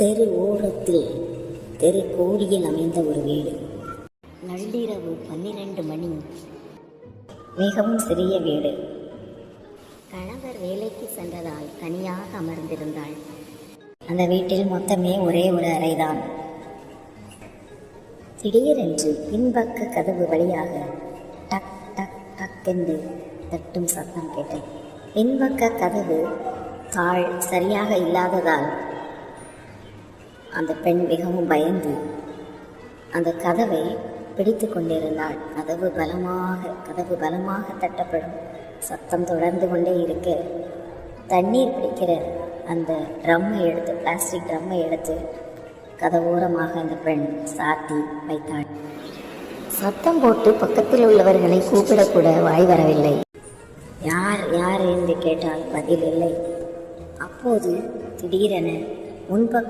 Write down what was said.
தெரு ஓரத்தில் தெரு கோடியில் அமைந்த ஒரு வீடு. நள்ளிரவு 12 மணி. மிகவும் சிறிய வீடு. கணவர் வேலைக்கு சென்றதால் தனியாக அமர்ந்திருந்தாள். அந்த வீட்டில் மொத்தமே ஒரே ஒரு அறைதான். திடீரென்று பின்பக்க கதவு வழியாக டக் டக் டக் என்று தட்டும் சத்தம் கேட்டது. பின்பக்க கதவு தாழ் சரியாக இல்லாததால் அந்த பெண் மிகவும் பயந்து அந்த கதவை பிடித்து கொண்டிருந்தாள். கதவு பலமாக தட்டப்படும் சத்தம் தொடர்ந்து கொண்டே இருக்க, தண்ணீர் பிடிக்கிற அந்த பிளாஸ்டிக் ட்ரம்மை எடுத்து கதவோரமாக அந்த பெண் சாத்தி வைத்தாள். சத்தம் போட்டு பக்கத்தில் உள்ளவர்களை கூப்பிடக்கூட வாய் வரவில்லை. யார் யார் என்று கேட்டால் பதில் இல்லை. அப்போது திடீரென முன்பக்க